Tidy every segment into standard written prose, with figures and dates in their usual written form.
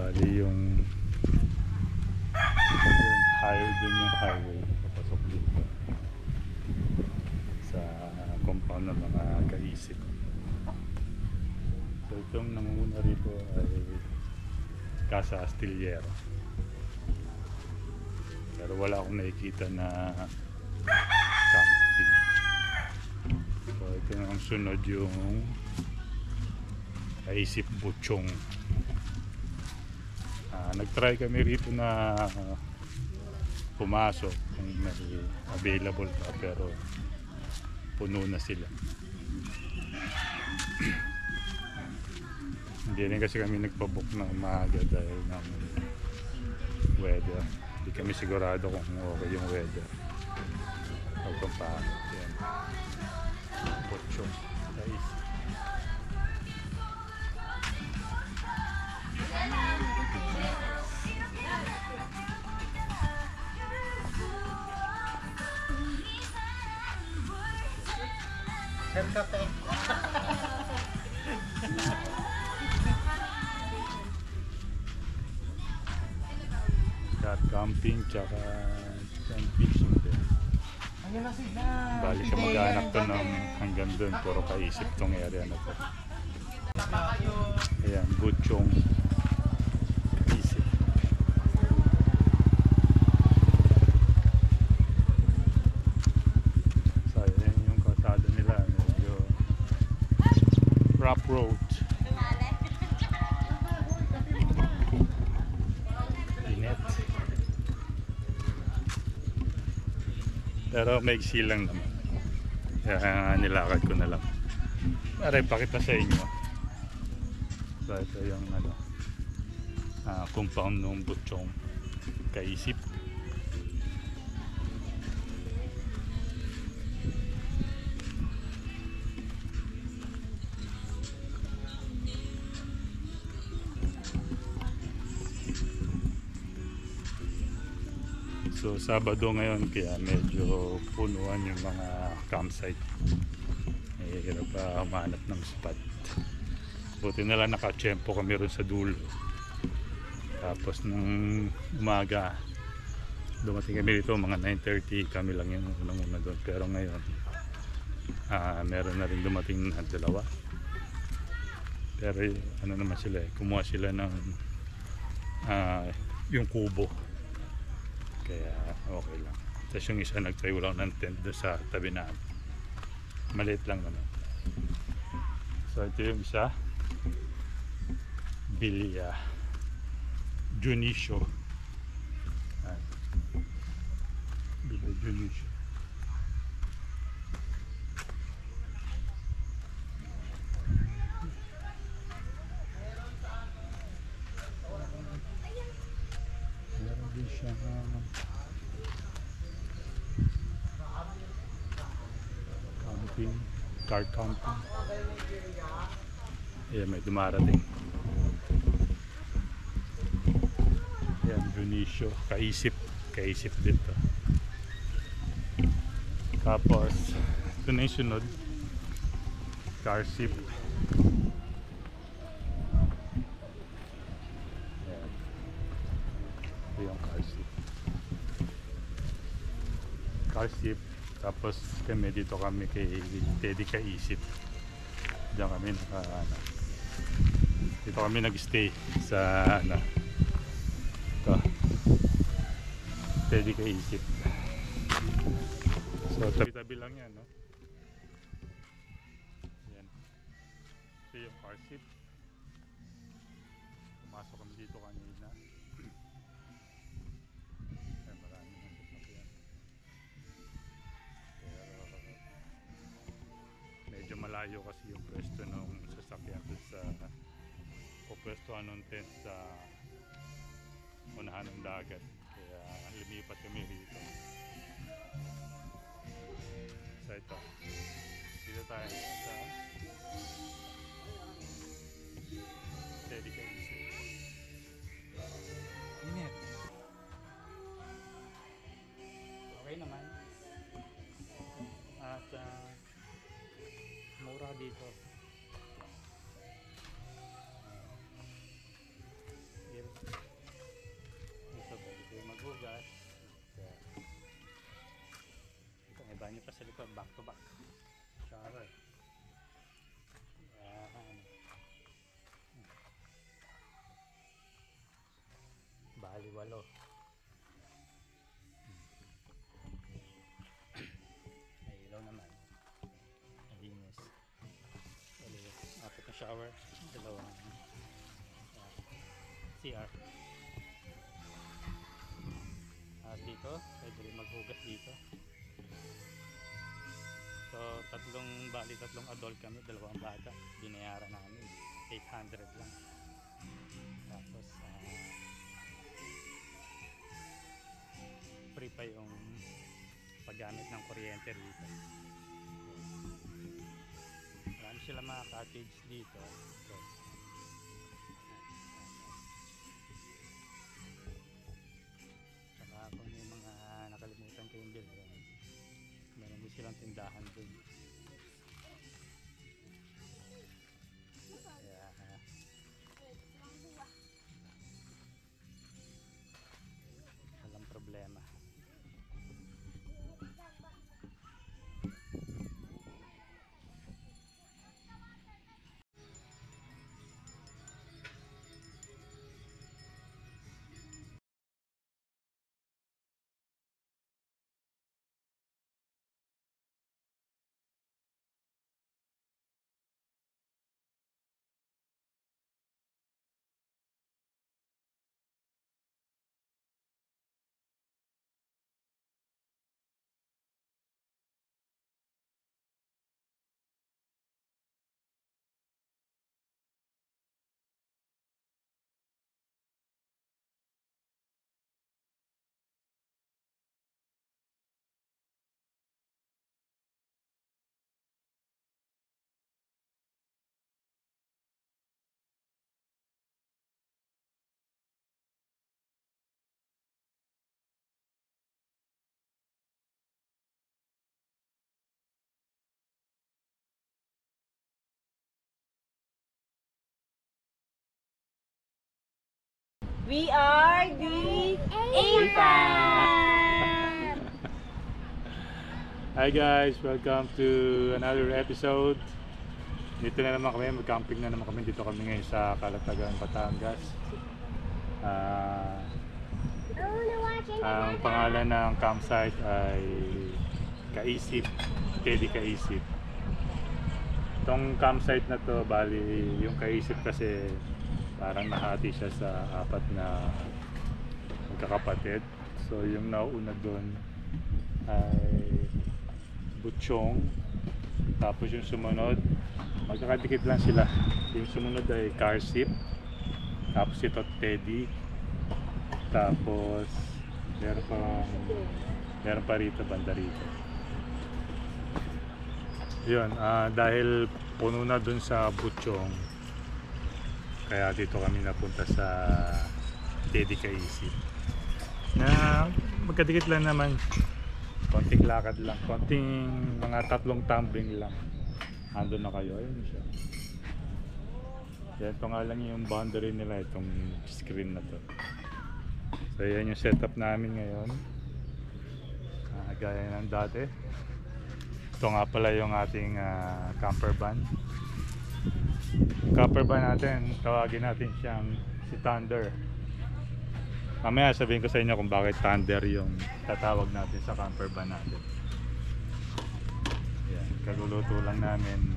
Bali yung higher dun yung highway papasok dito sa compound ng mga kaisip. So itong nanguna rito ay Casa Astillero, pero wala akong nakikita na camping. So ito ang sunod yung Kaisip Buchong. Nagtry kami rito na pumasok kung may available pa, pero puno na sila. Hindi rin kasi kami nagpabook ng maaga dahil ng weather. Hindi kami sigurado kung okay yung weather. Pagpapahanap yan. Buchong Kaisip. Car camping tsaka fishing din. Bali ka mag-anak to ng hanggang dun, puro Kaisip tong area na to. Ayan, Buchong Kaisip. So ayan yung kalsada nila, medyo rough road. Init. Pero maiksi lang naman. Kaya nilakad ko na lang. Para ipakita sa inyo. So ito yung compound ng Buchong Kaisip. So Sabado ngayon kaya medyo punuan yung mga campsite. Hirap pa humanap ng spot. Buti na lang nakatsyempo kami ron sa dulo. Tapos nung umaga dumating kami dito mga 9:30, kami lang yung unang-una doon. Pero ngayon meron na rin dumating na dalawa. Pero ano naman sila kumuha sila ng yung kubo. Kaya okay lang. Tapos yung isa nagtry lang ng tent doon sa tabi na. Maliit lang naman. So ito yung isa. Villa Junicio. Villa Junicio. Meron din siya camping, car camping. Ayan, may dumarating. Ayan, Junicio, Kaisip dito. Tapos ito na yung sunod, Karsip. Ayan, ito yung Karsip. Tapos kami dito kami kay Teddy Kaisip. Diyan kami dito kami nag-stay sa ito, Teddy Kaisip. So tabi-tabi lang yan, no? Yan. Ito yung Karsip. Pumasok kami dito kanina. Ay, marami ng sasakyan. Pero medyo malayo kasi yung pwesto ng sasakyan sa pupwestuhan ng tent sa unahan ng dagat. Kaya lumipat kami rito. So ito, dito tayo sa Teddy Kaisip. Init. Okay naman. At mura dito. ito, back to back. Shower. Yan. Bali 8. May ilaw naman. Malinis. Bali, apat na shower. Dalawang CR. At dito, pwede rin maghugas dito. So, tatlong adult kami, 2 bata. Binayaran namin 800 lang. Tapos free pa yung paggamit ng kuryente rito. Marami sila mga cottage dito. So, saka kung may mga nakalimutan kayong bilhin, meron din silang tindahan dun. Kaya walang problema. We are the A-Fam! Hi guys, welcome to another episode. Dito na naman kami, mag-camping na naman kami. Dito kami ngayon sa Calatagan, Batangas. Ang pangalan ng campsite ay Kaisip, Teddy Kaisip. Itong campsite na to, bali yung Kaisip kasi parang nahati siya sa 4 na magkakapatid. So yung nauna doon ay Butchong, tapos yung sumunod magkakadikit lang sila. Yung sumunod ay Karsip, tapos ito Teddy, tapos meron pa rito, banda rito. Yun, dahil puno na dun sa Butchong, kaya dito kami napunta sa Teddy Kaisip na magkadikit lang naman, konting lakad lang, konting mga 3 tumbling lang, andun na kayo. Ayun siya. Yan, ito nga lang yung boundary nila, itong screen na to. So yan yung setup namin ngayon, gaya ng dati. Ito nga pala yung ating camper van. Camper van natin, tawagin natin siyang si Thunder. Mamaya sabihin ko sa inyo kung bakit Thunder yung tatawag natin sa camper van natin. Yan, kaluluto lang namin.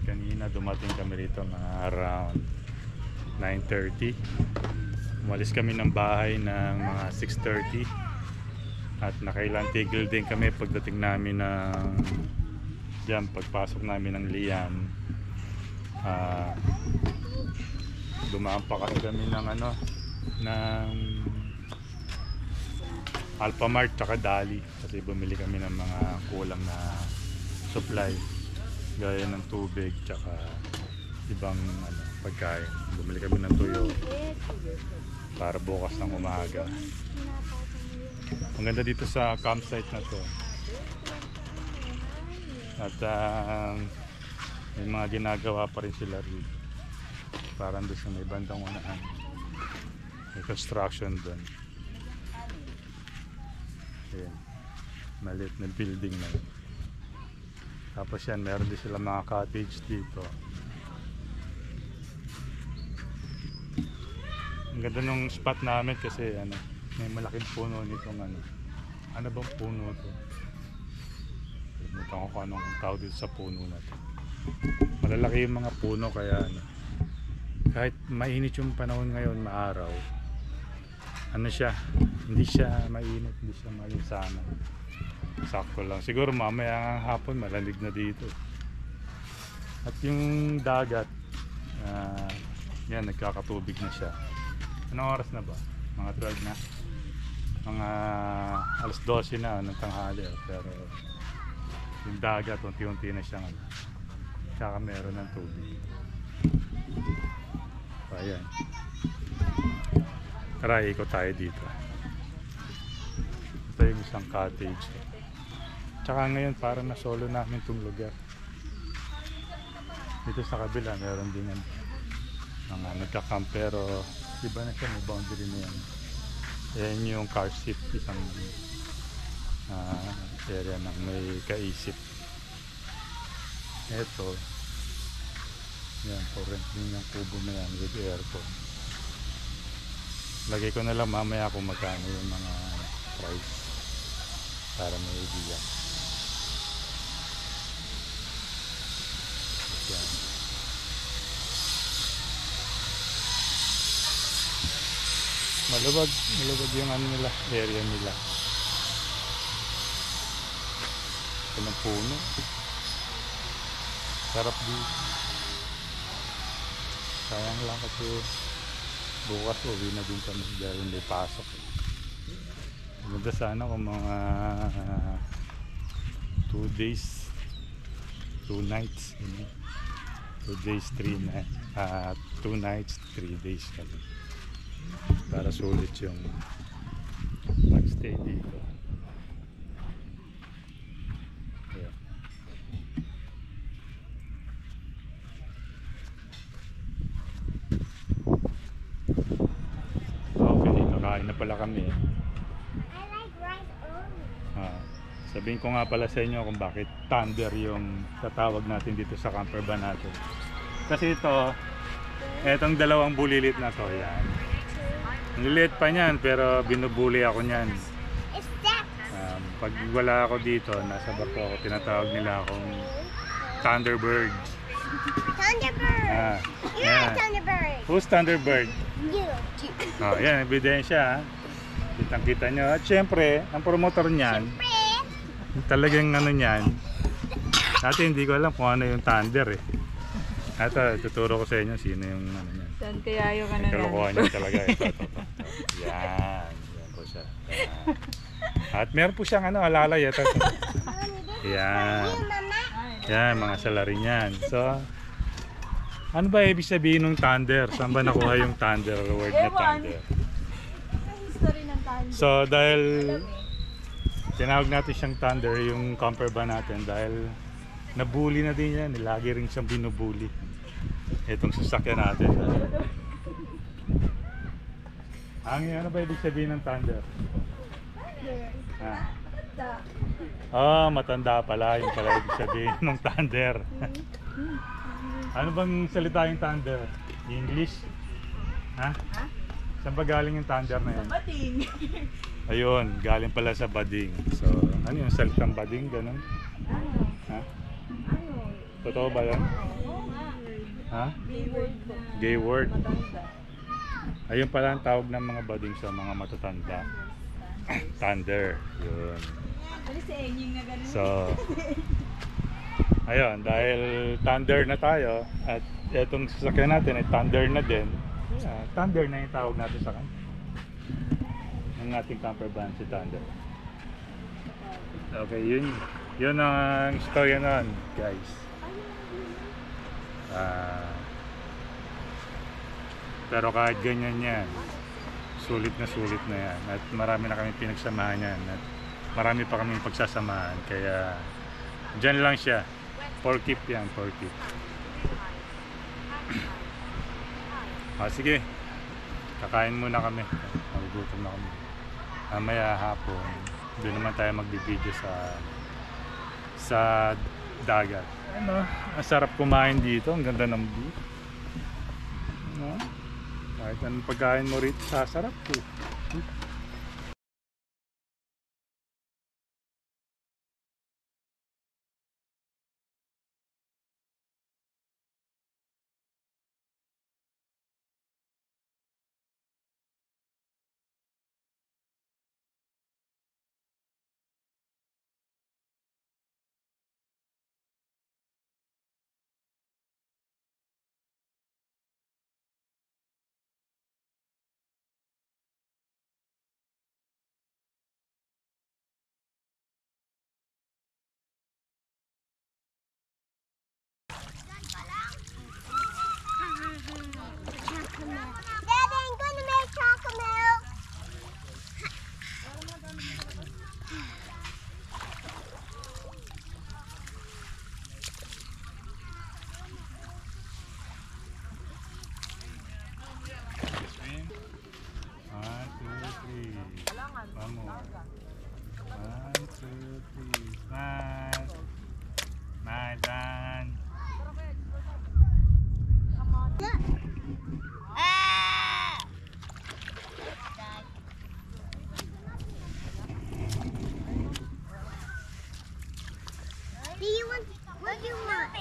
Kanina dumating kami rito mga around 9:30. Umalis kami ng bahay ng mga 6:30. At nakailang tigil din kami pagdating namin ng yan, pagpasok namin ng Lian. Dumaan pa kasi kami ng ng Alphamart tsaka Dali kasi bumili kami ng mga kulang na supply gaya ng tubig tsaka ibang pagkain. Bumili kami ng tuyo para bukas ng umaga. Ang ganda dito sa campsite na to. At may mga ginagawa pa rin sila rin. Parang doon sa may bandang unahan. May construction doon. Ayan. Maliit na building na yun. Tapos yan, meron din sila mga cottage dito. Ang ganda nung spot namin kasi ano, may malaking puno nitong ano. Ano bang puno to? Kalimutan ko kung anong tawag dito sa puno na to. Malalaki yung mga puno kaya ano, kahit mainit yung panahon ngayon, maaraw, ano siya, hindi siya mainit, hindi siya malisanan. Sakto lang. Siguro mamaya ang hapon malamig na dito. At yung dagat, yan, nagkakatubig na siya. Anong oras na ba? Mga 12 na? Mga alas 12 na ng tanghali. Pero yung dagat, unti-unti na siyang ano. Tsaka meron ng tubig. So, ayan. Tara, ikot tayo dito. Ito yung isang cottage. Tsaka ngayon parang na-solo namin itong lugar. Dito sa kabila meron din yan, mga nagka-camp, pero iba na siya, may boundary na yan. Yan yung car seat, isang area ng may kaisip. Ito yan, for rent din yung kubo na yan with aircon. Lagay ko na lang mamaya kung magkano yung mga price para may idea. Yan. Maluwag yung ano nila, area nila. Ito ng puno. Sarap dito. Sayang lang kasi bukas uwi na din kami dahil hindi pasok. Maganda sana kung mga 2 days 2 nights, 2 days 3 nights, 2 nights 3 days kami para sulit yung mag-stay dito. Ayan. Okay, kakain na pala kami. I like rice only. Sabihin ko nga pala sa inyo kung bakit Thunder yung tatawag natin dito sa camper van natin. Kasi ito, etong dalawang bulilit na to, yan. Nililit pa niyan pero binubuli ako niyan. It's that. Pag wala ako dito, nasa barko ako, tinatawag nila akong Thunderbird. Thunderbird. You're a Yan. Thunderbird. Who's Thunderbird? You. Yan, ebidensya. Kitang-kita nyo. At syempre, ang promotor niyan, talagang ano niyan, dati hindi ko alam kung ano yung Thunder eh. Ito, tuturo ko sa inyo sino yung ano niyan. Saan kaya yung ano Kalokohan niya talaga. Ito. Yan. Yan po siya. Yan. At meron po siyang ano, alalay. Ito. Yan. Yan, mga salarin yan. So, ano ba ibig sabihin ng Thunder? Saan ba nakuha yung Thunder? Word na Thunder? history ng Thunder. So, dahil tinawag natin siyang Thunder, yung camper van natin, dahil nabully na din yan. Lagi rin siyang binubully. Itong sasakyan natin. Ano ba ibig sabihin ng Thunder? Matanda pala. Yung pala ibig sabihin ng Thunder. Ano bang salita yung Thunder? English? Ha? Saan ba galing yung Thunder na yan? Bating. Ayun, galing pala sa bading. So, ano yung salitang bading? Ganun? Ha? Totoo ba yan? Ha? Keyword po. Gay word. Matanda. Ayun pala ang tawag ng mga bading sa mga matatanda. Thunder. Yun. Ano si Enying na ganun? So, ayun, dahil Thunder na tayo at itong sasakyan natin ay Thunder na din. Thunder na yung tawag natin sa kanya. Ng ating camper van si Thunder. Okay, yun ang istorya nun, guys. Pero kahit ganyan yan, sulit na yan. At marami na kami pinagsamahan yan. At marami pa kami pagsasamahan. Kaya dyan lang siya. For keep yan, for keep. Sige. Kakain muna kami. Magugutom na kami. Mamaya hapon, doon naman tayo magbibideo sa dagat. Ano, ang sarap kumain dito, ang ganda ng view. Ano? Kahit anong pagkain mo rito, sasarap eh. Daddy, I'm gonna make chocolate milk. Swim. 1, 2, 3. Vamos. 1, 2, 3. Smile. Smile, Dan. Do you want? What do you want?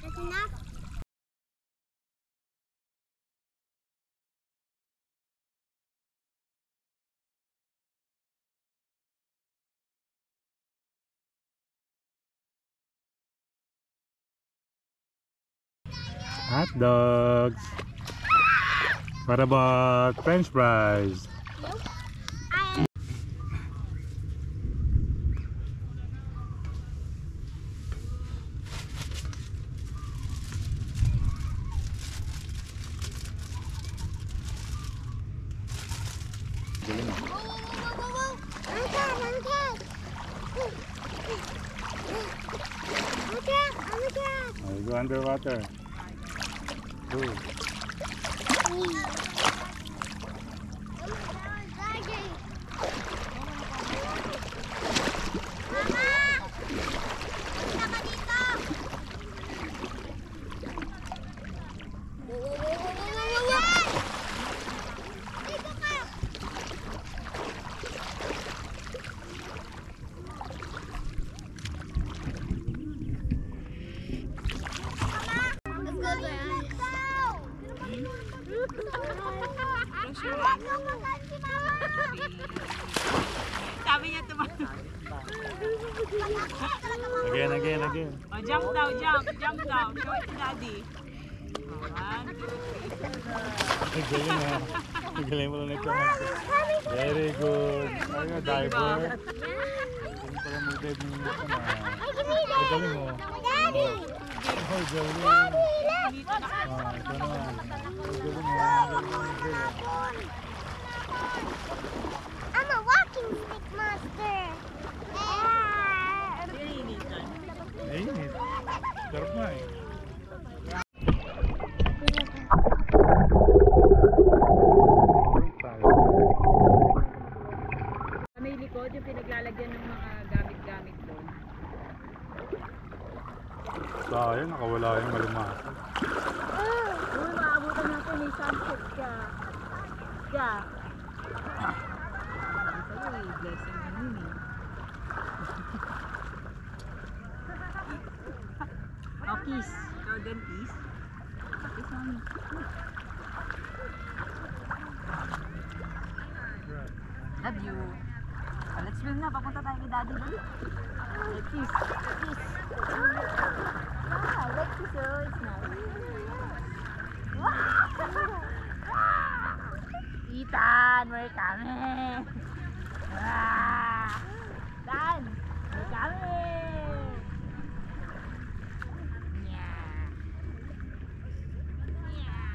That's enough. Hot dogs. What about French fries? Galing ah. Oh, you go underwater. Ooh. Sabi niya tumakas. Again. Oh, jump daw, jump daw. Show it to daddy. Oh, 1, 2, 3. Ay, galing ah. Galing mo lang nagkamag. Very good. Ay, diver. Galing pala mag-dive ng ito na. Ay, galing mo. Daddy! Ay, galing. Dito na. Ah, ito naman. Ay, galing mo. I'm a walking stick monster. Pininitan. Ay, init. Sarap na eh. May likod yung pinaglalagyan ng mga gamit-gamit doon. Sayang, nakawala yung malimasag. Uy, maabutan natin may sunset ka. Ka. Sa'yo eh, blessing na yun eh. Oh, kiss. Ikaw din, kiss. Kiss, mami. Love you. Oh, let's swim na. Papunta tayo kay daddy dali. Let's kiss. Kiss. Ah, let's kiss. Oh, it's nice. Ethan, we're coming. Dan, we're coming. Yeah. Yeah.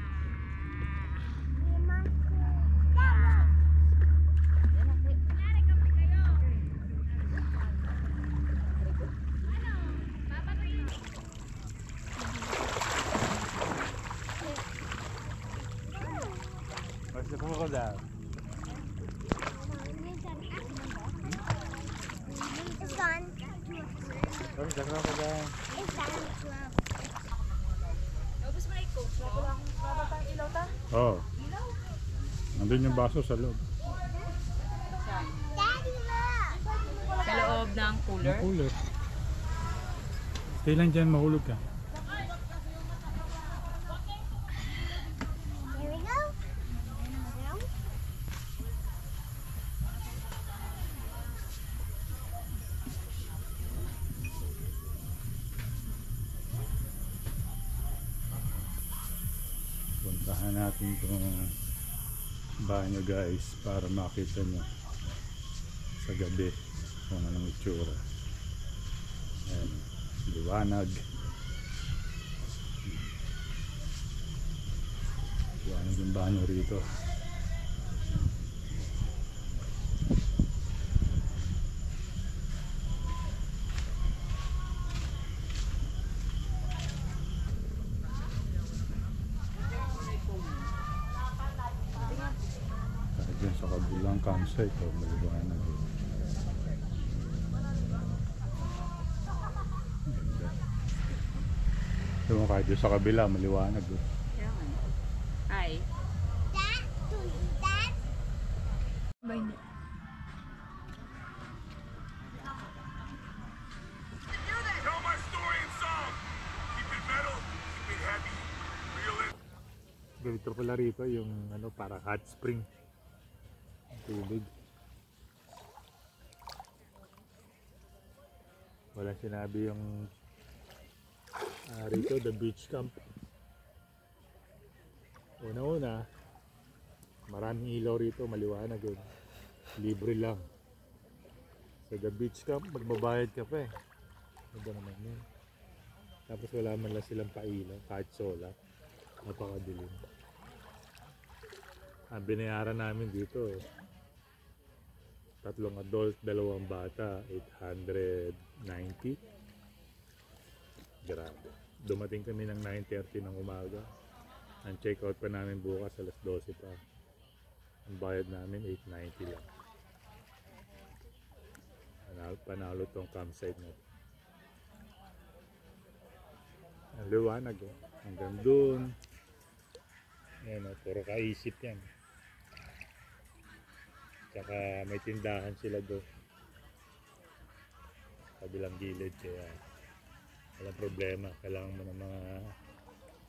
daw. It's gone. Sorry, dagro ko daw. It's gone. Tapos may coach mo. Para tayong ilaw ta? Oo. Nandun yung baso sa loob. Daddy, look. Sa loob ng cooler. Cooler. Stay lang dyan, mahulog ka. Here we go. Puntahan natin itong banyo guys para makita nyo sa gabi kung anong itsura. Ayan, liwanag. Liwanag yung banyo rito. Kahit dyan sa kabilang campsite, maliwanag eh. Diba, kahit dyan sa kabila, maliwanag eh. Hi. Dad, Dad. Bye. Tell my story in song. Keep it metal, keep it heavy, realistic. Ganito pala rito yung ano, para hot spring. Ang tubig. Walang sinabi yung rito, the beach camp. Una-una, maraming ilaw rito, maliwanag yun. Libre lang. Sa the beach camp, magbabayad ka pa eh. Ano ba naman yun? Tapos wala man lang silang pailaw, kahit solar. Napakadilim. Ang binayaran namin dito, 3 adult, 2 bata, 890. Grabe. Dumating kami ng 9:30 ng umaga. Ang check out pa namin bukas alas 12 pa. Ang bayad namin 890 lang. Panalo tong campsite natin. Ang liwanag oh. Hanggang dun. Ayan oh, puro kaisip yan. Tsaka may tindahan sila doon. Kabilang gilid kaya walang problema. Kailangan mo ng mga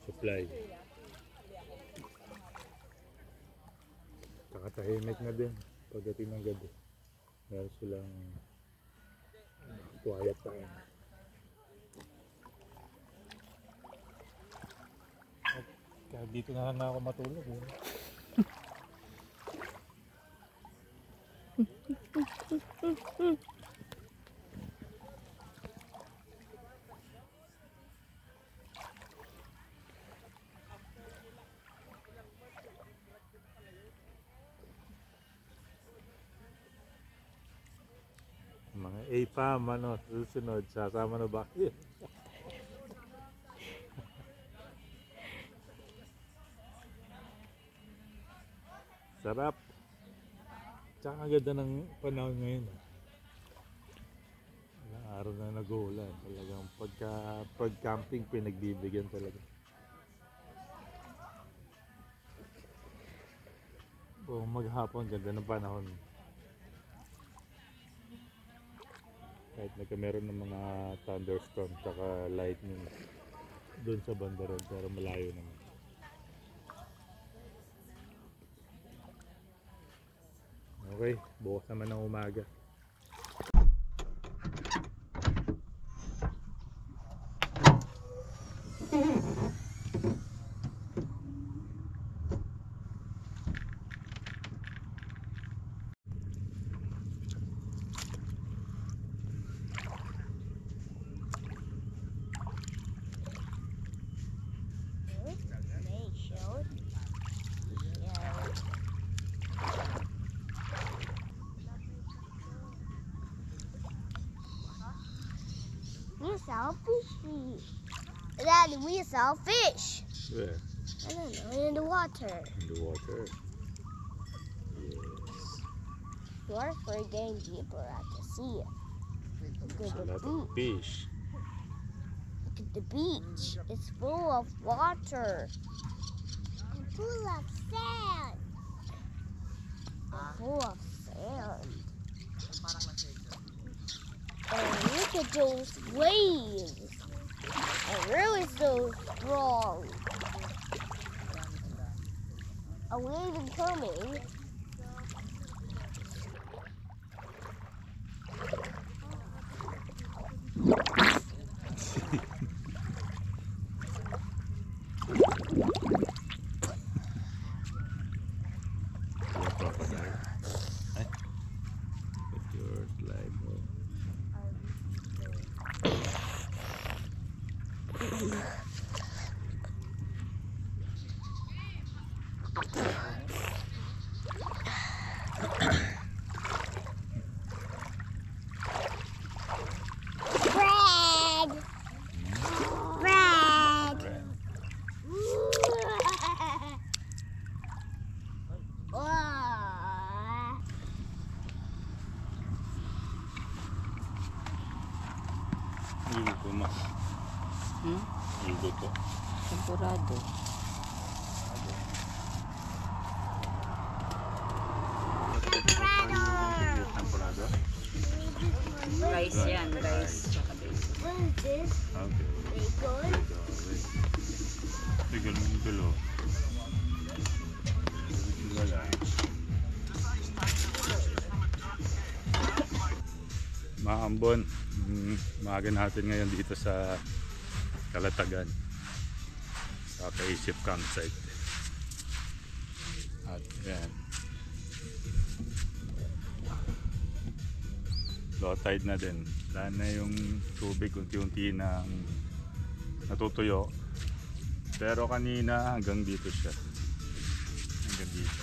supply. Kakatahimik na din pagdating ng gabi. Meron silang quiet time. Kaya dito na lang ako matulog. Mga APAM, ano, susunod, sasama na ba? Sarap. Tsaka ang ganda ng panahon ngayon. Ilang araw na nag-uulan. Talagang pag camping pinagbibigyan talaga. Buong maghapon, ganda ng panahon. Kahit nagkameron ng mga thunderstorm tsaka lightning doon sa banda ron, pero malayo naman. Okay, bukas naman ng umaga. We saw fishy. Daddy, we saw fish. Where? I don't know, in the water. In the water. short for getting deeper at the sea. Look There's a at the lot of beach. fish. Look at the beach. It's full of water. And full of sand. And full of sand. And look at those waves. They're really so strong. A wave is coming. Yung crocodile. Ay. Put your slide mo. Brag! Brag! Brad. Wow. Luto ma. Luto. Temporado. Temporada. Rice yan, rice. Tsaka basic. What is this? Okay. Bacon? Bigyan mo yung dulo. Wala. Mga ambon, maaga natin ngayon dito sa Kalatagan sa Kaisip Campsite. At yan, low tide na din. Wala na yung tubig, unti-unti na natutuyo. Pero kanina hanggang dito siya. Hanggang dito.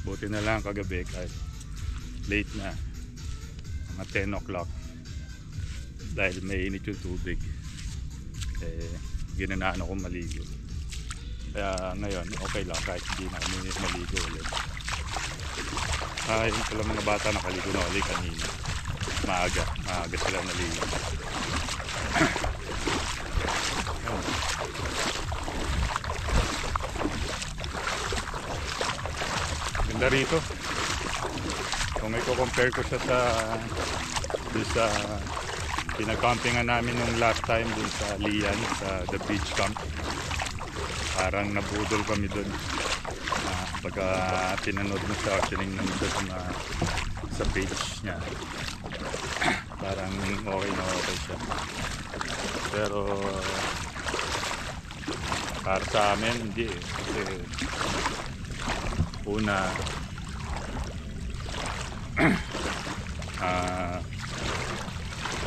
Buti na lang kagabi kahit late na. Mga 10 o'clock. Dahil may init yung tubig. Ginanaan ako maligo. Kaya ngayon okay lang kahit hindi na kami maligo ulit. Yung pala mga bata nakaligo na ulit kanina. Maaga sila naligo. Ganda rito. Kung i-compare ko siya sa pinag-campingan namin nung last time dun sa Lian, sa the beach camp. Parang nabudol kami dun. Pagka pinanood mo siya, tinignan mo siya sa page niya. Parang okay na okay siya. Pero para sa amin, hindi eh. Kasi una,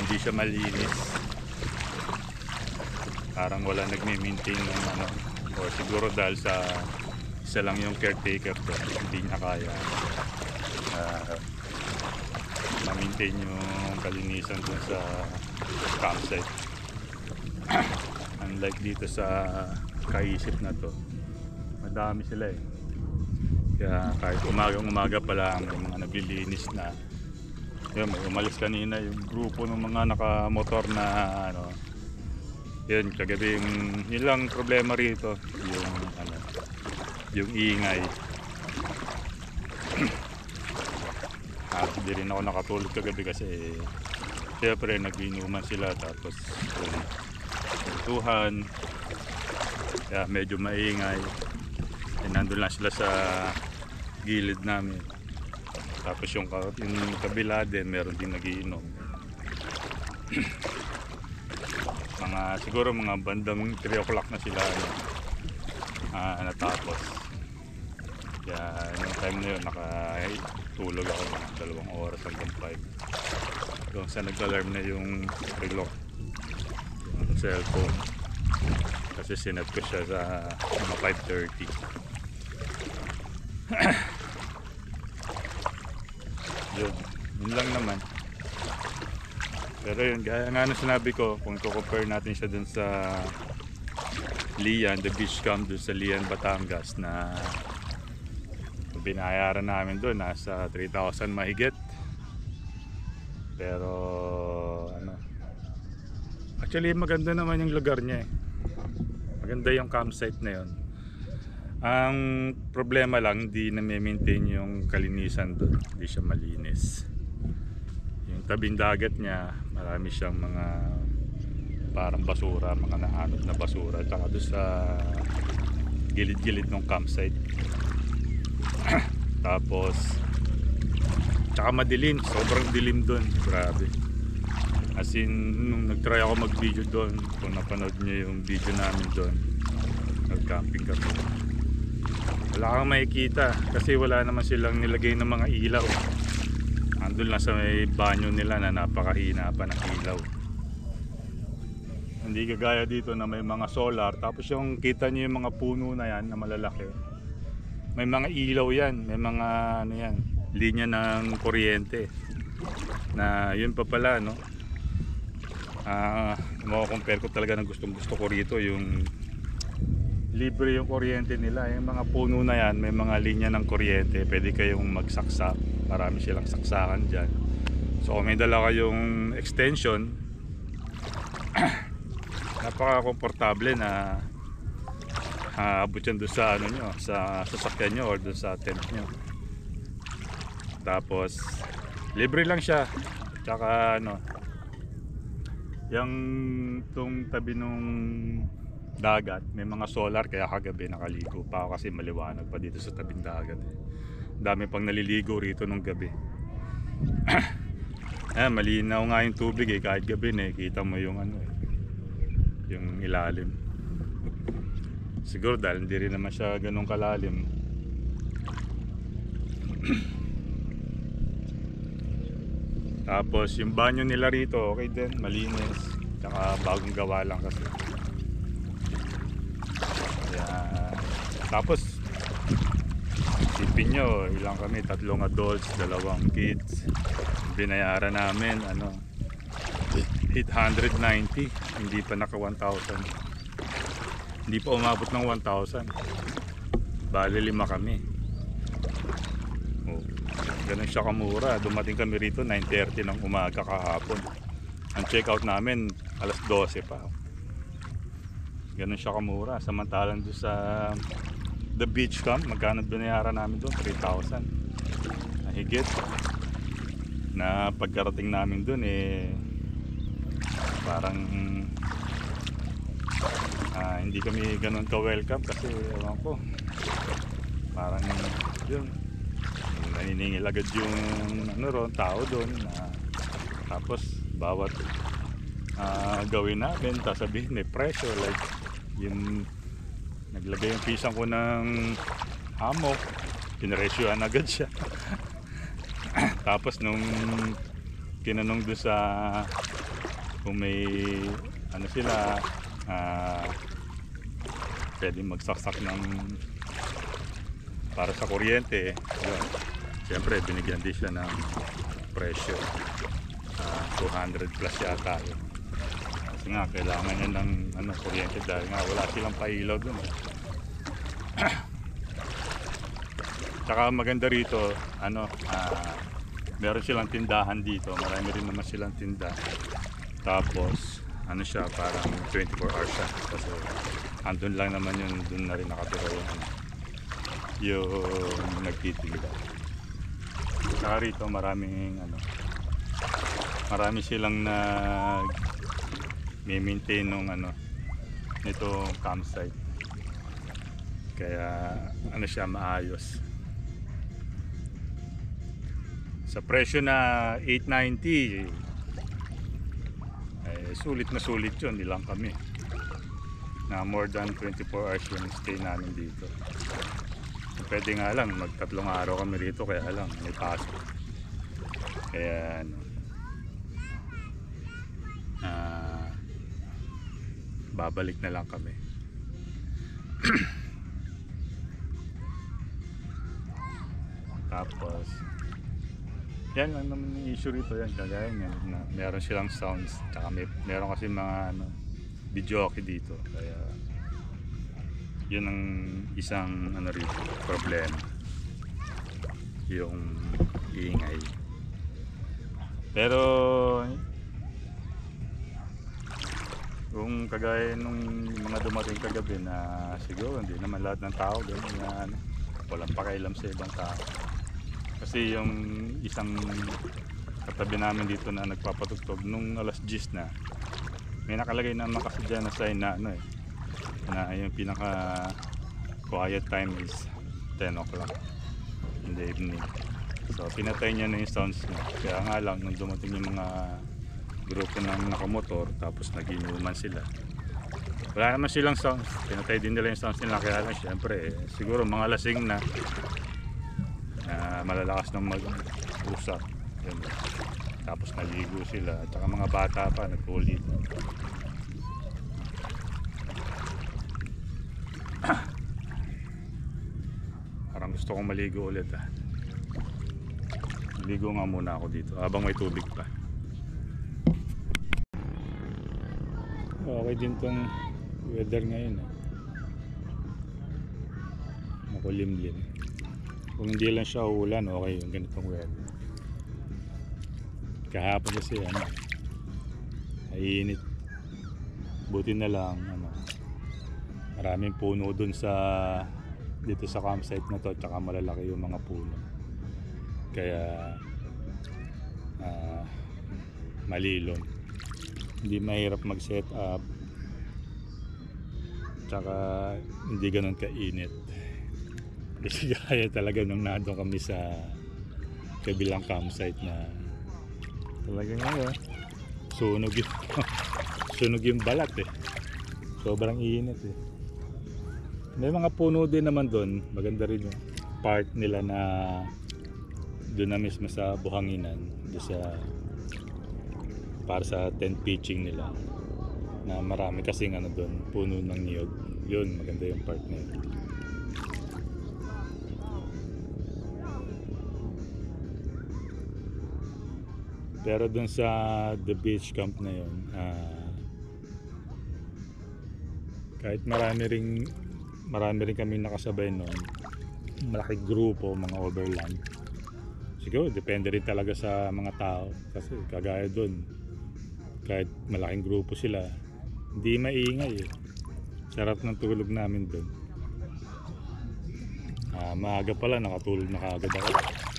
hindi siya malinis. Parang wala nagme-maintain ng ano. O siguro dahil sa isa lang yung caretaker ko, hindi niya kaya ma-maintain yung kalinisan dun sa campsite. Unlike dito sa Kaisip na to, madami sila eh. Kaya kahit umaga pa lang may mga naglilinis na. Yun, may umalis kanina yung grupo ng mga nakamotor na ano. Yun, kagabi yung ilang problema rito, yung ingay. Hindi rin ako nakatulog kagabi kasi siyempre nag-inuman sila tapos tuhan. Kaya medyo maingay. Nandun lang sila sa gilid namin. Tapos yung kabila din meron din nagiinom. Siguro mga bandang 3 o'clock na sila natapos. Kaya yung time na yun nakatulog ako ng 2 oras hanggang 5. Doon sa nag-alarm na yung relo, yung cellphone, kasi sinet ko siya sa mga 5:30. yun lang naman. Pero yun, gaya nga na sinabi ko, kung i-compare natin siya dun sa Lian, the beach camp dun sa Lian, Batangas, na binayaran namin doon nasa 3,000 mahigit. Pero ano, actually maganda naman yung lugar niya eh. Maganda yung campsite na yun. Ang problema lang, hindi na-maintain yung kalinisan doon. Hindi siya malinis. Yung tabing dagat niya, marami siyang mga parang basura, mga naanod na basura. Tsaka doon sa gilid-gilid ng campsite. Tapos tsaka madilim, sobrang dilim doon. Grabe. As in, nung nag-try ako mag-video doon, kung napanood nyo yung video namin doon, nag-camping kami, wala kang makikita kasi wala naman silang nilagay ng mga ilaw. Andun lang sa may banyo nila na napakahina pa ng ilaw. Hindi kagaya dito na may mga solar. Tapos yung kita nyo yung mga puno na yan na malalaki, may mga ilaw yan, may mga ano yan, linya ng kuryente na yun pa pala, no? Compare ko talaga ng gustong gusto ko rito yung libre yung kuryente nila. Yung mga puno na yan, may mga linya ng kuryente, pwede kayong magsaksak, marami silang saksakan dyan. So kung may dala kayong extension, napaka komportable na abot yan doon sa ano nyo, sa sasakyan nyo or doon sa tent nyo. Tapos libre lang siya. Tsaka ano, yung tong tabi nung dagat may mga solar, kaya kagabi nakaligo pa ako kasi maliwanag pa dito sa tabing dagat eh. Dami pang naliligo rito nung gabi. Malinaw nga yung tubig eh, kahit gabi nakikita mo yung ano eh, yung ilalim. Siguro dahil hindi rin naman siya ganun kalalim. Tapos yung banyo nila rito okay din, malinis, tsaka bagong gawa lang kasi. Kaya, tapos isipin nyo, ilang kami, 3 adults, 2 kids. Binayaran namin ano, 890, hindi pa naka 1,000. Hindi pa umabot ng 1,000. Bali 5 kami. Ganun siya kamura. Dumating kami rito 9:30 ng umaga kahapon. Ang check out namin alas 12 pa. Ganun siya kamura. Samantalang doon sa The Beach Camp, magkano binayaran namin doon? 3,000 mahigit. Na pagkarating namin doon eh parang hindi kami ganun ka welcome kasi ewan ko, parang yun, naniningil agad yung ano ron, tao doon tapos bawat gawin namin sasabihin may presyo, like yung naglagay yung pisang ko ng hammock, pinaresyohan agad siya. Tapos nung kinanong doon sa kung may ano sila pwede magsaksak ng para sa kuryente, yun. Siyempre binigyan din siya ng presyo, 200 plus yata yun. Kasi nga kailangan niya ng ano, kuryente dahil nga wala silang pailaw dun. Tsaka maganda rito ano, meron silang tindahan dito, marami rin naman silang tinda. Tapos ano siya, parang 24 hours siya kasi andun lang naman yun, dun na rin nakatira yung nagtitinda. Saka rito maraming ano, marami silang maintain nung ano nito campsite, kaya ano siya, maayos. Sa presyo na 890 sulit na sulit yun, hindi lang kami na more than 24 hours yung stay namin dito. Pwede nga lang mag 3 araw kami rito, kaya lang may pasok, kaya ano, babalik na lang kami. Tapos yan lang naman yung issue rito, yan kagaya na meron silang sounds, tsaka meron kasi mga ano, video okay dito, kaya yun ang isang ano rito, problema. yung ingay. Pero kung kagaya nung mga dumating kagabi na siguro hindi naman lahat ng tao doon na walang pakialam sa ibang tao. Kasi yung isang katabi namin dito na nagpapatugtog nung alas 10 na, may nakalagay na makasadya na sign na ano na yung pinaka quiet time is 10 o'clock in the evening. So pinatay niya na yung sounds niya. Kaya nga lang nung dumating yung mga grupo ng nakamotor tapos nag-inuman sila, wala naman silang sounds, pinatay din nila yung sounds nila. Kaya lang syempre siguro mga lasing na malalakas ng mag-usap yun. Tapos naligo sila at saka mga bata pa nagkulit. Parang gusto kong maligo ulit Maligo nga muna ako dito habang may tubig pa. Okay din tong weather ngayon makulimlim. Kung hindi lang siya ulan, okay yung ganitong weather. Kahapon kasi ay init. Buti na lang maraming puno dun dito sa campsite na to, tsaka malalaki yung mga puno. Kaya malilom. Hindi mahirap mag-set up, tsaka hindi ganun kainit. Kasi kaya talaga nung nandun kami sa kabilang campsite na talaga ngayon sunog yung balat sobrang init May mga puno din naman doon, maganda rin yung part nila na doon na mismo sa buhanginan, doon sa para sa tent pitching nila na marami kasing doon, puno ng niyog. Yun, maganda yung part na yun. Pero doon sa the beach camp na yun, kahit marami rin kami nakasabay noon, malaking grupo, mga overland. Siguro depende rin talaga sa mga tao, kasi kagaya doon kahit malaking grupo sila, hindi maingay Sarap ng tulog namin doon. Maaga pala nakatulog na kaagad ako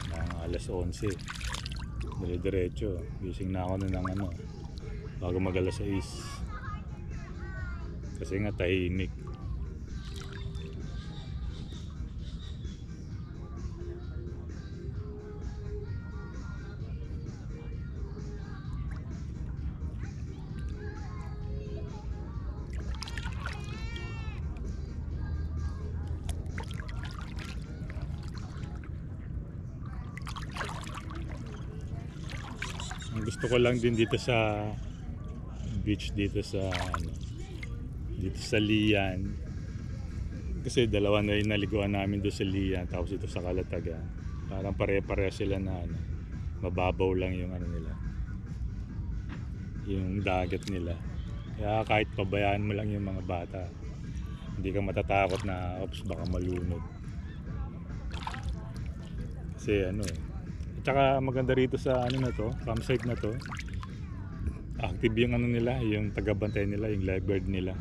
mga alas 11. Dire-diretso gising na ako ng bago mag alas 6 kasi nga tahimik. Ang gusto ko lang din dito sa beach, dito sa Lian, kasi dalawa na yung naliguan namin doon sa Lian, tapos dito sa Calatagan, parang pare-pare sila na mababaw lang yung nila, yung dagat nila. Kaya kahit pabayaan mo lang yung mga bata, hindi ka matatakot na baka malunod. Kasi tsaka maganda rito sa na to, campsite na to, active yung nila, yung tagabantay nila, yung lifeguard nila.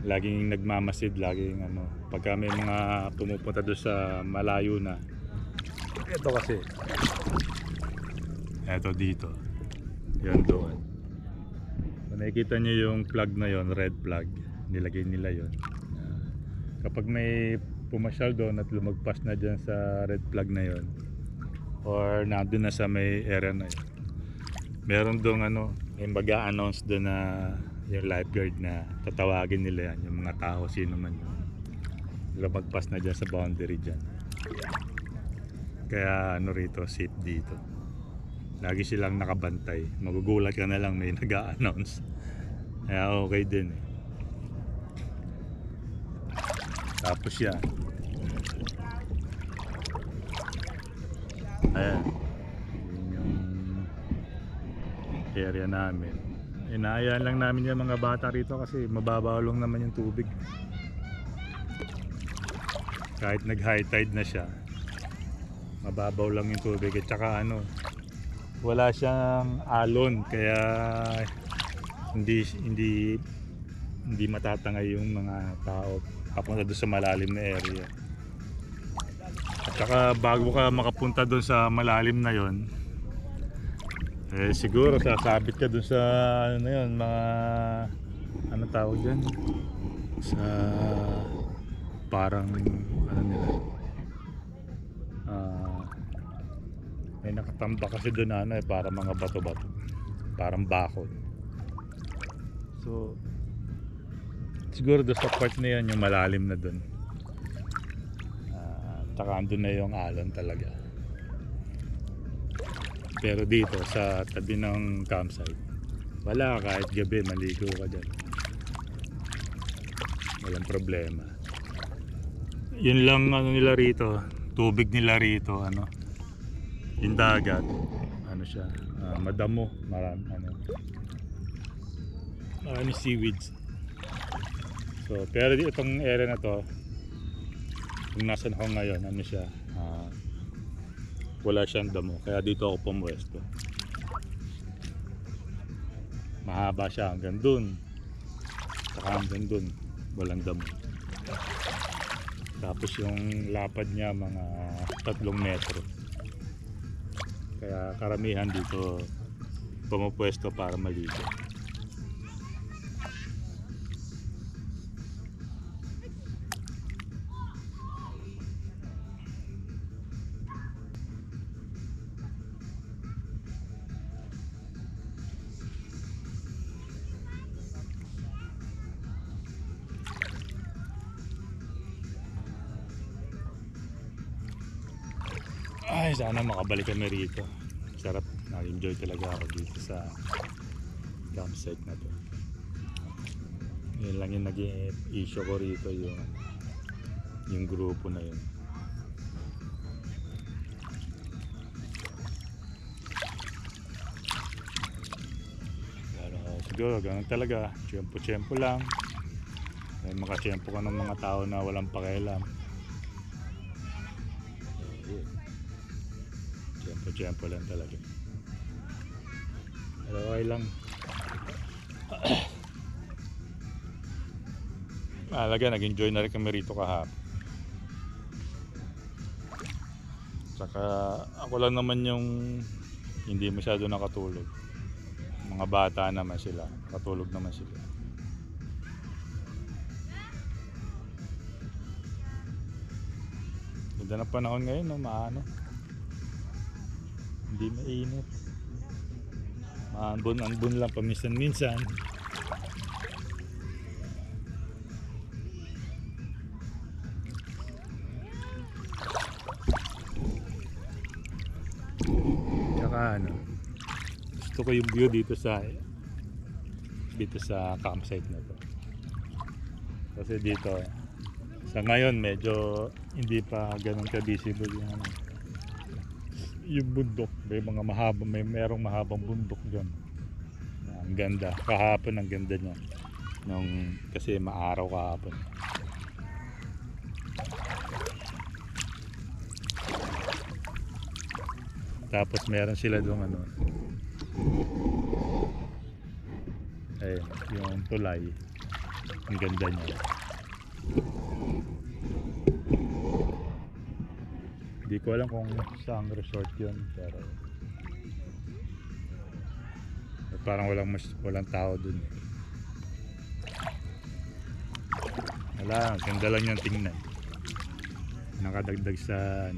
Laging nagmamasid, laging pagka may mga pumupunta doon sa malayo na. Ito kasi, ito dito, yun doon. Kung nakikita nyo yung plug na yon, red plug, nilagay nila yon. Kapag may pumasyal doon at lumagpas na dyan sa red plug na yon, or nandun na sa may area na yun, meron doon may mag-a-announce doon na yung lifeguard na tatawagin nila yan, yung mga tao, sino man yun, lumagpas na dyan sa boundary dyan. Kaya rito, safe dito, lagi silang nakabantay, magugulat ka na lang may nag-a-announce. Kaya okay din Tapos yan, ayan, yun yung area namin. Inaayaan lang namin yung mga bata rito kasi mababaw lang naman yung tubig. Kahit nag high tide na siya, Mababaw lang yung tubig at saka ano, wala siyang alon kaya hindi matatangay yung mga tao papunta doon sa malalim na area. At saka bago ka makapunta doon sa malalim na yon, eh siguro sasabit ka doon sa ano yun, mga ano tawag dyan, sa parang ano nila, may nakatamba kasi doon ano eh, para mga bato-bato, parang bakod. So siguro doon sa part na yan yung malalim na doon, tsaka andun na yung alon talaga. Pero dito sa tabi ng campsite wala, kahit gabi maligo ka dyan, walang problema. Yun lang ano nila rito, tubig nila rito ano, yung dagat ano siya, madamo, marami seaweeds. So pero itong area na to, kung nasan ako ngayon, ano siya, wala siyang damo, kaya dito ako pumwesto. Mahaba siya hanggang dun, saka hanggang dun walang damo. Tapos yung lapad niya mga 3 metro, kaya karamihan dito pumupwesto para maligo. Ay, sana makabalik kami rito. Sarap, na-enjoy talaga ako dito sa campsite na to. Yun lang yung naging issue ko rito, yung grupo na yun. Pero siguro ganun talaga, tiyempo-tiyempo lang. May makatiyempo ka ng mga tao na walang pakialam. Tiyempo lang talaga. Pero okay lang. Malaga, nag-enjoy na rin kami rito kahapon. Saka ako lang naman yung hindi masyado nakatulog. Mga bata naman sila, nakatulog naman sila. Ganda ng panahon ngayon, no? Maano, hindi mainit, maambon-ambon lang paminsan-minsan. Tsaka ano, gusto ko yung view dito sa campsite na to, kasi dito sa ngayon medyo hindi pa ganun ka-visible yung bundok. Merong mahabang bundok dyan. Ang ganda. Kahapon ang ganda niya. Kasi maaraw kahapon. Tapos meron sila doon ano. Ayun, yung tulay. Ang ganda niya. Hindi ko alam kung saan resort yun, pero parang walang tao dun. Wala, ganda lang yung tingnan. Nakadagdag sa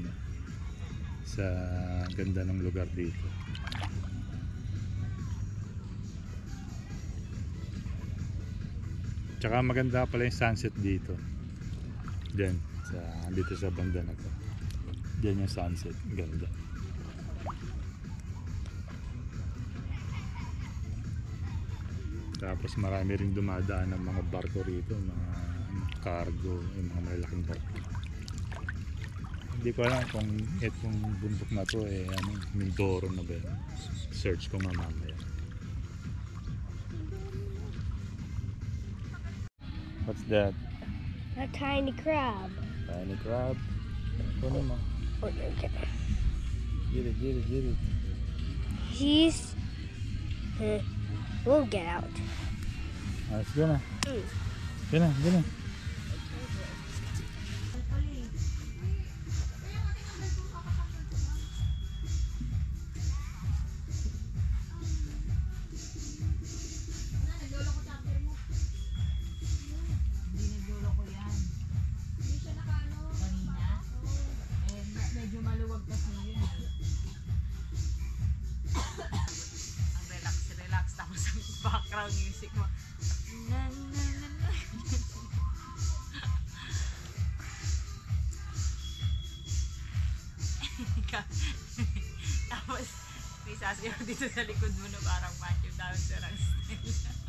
ganda ng lugar dito. Tsaka maganda pala yung sunset dito. Diyan, dito sa banda na to. Diyan yung sunset, ganda. Tapos marami rin dumadaan ng mga barko rito, mga cargo, yung mga malalaking barko. Hindi ko alam kung itong bundok na to Mindoro na ba yun? Search ko mamaya. What's that? A tiny crab. Tiny crab? Ano mo? Okay. Get it, get it, get it. He's. We'll get out. Let's go na. Mm. Go na, go na. Hindi nagluloko yan. Kanina? Medyo maluwag kasi yun. Ang relax tapos ang background music mo. Na, na, na, na. Tapos may sasayaw dito sa likod mo na parang Matthew Downsel ang style.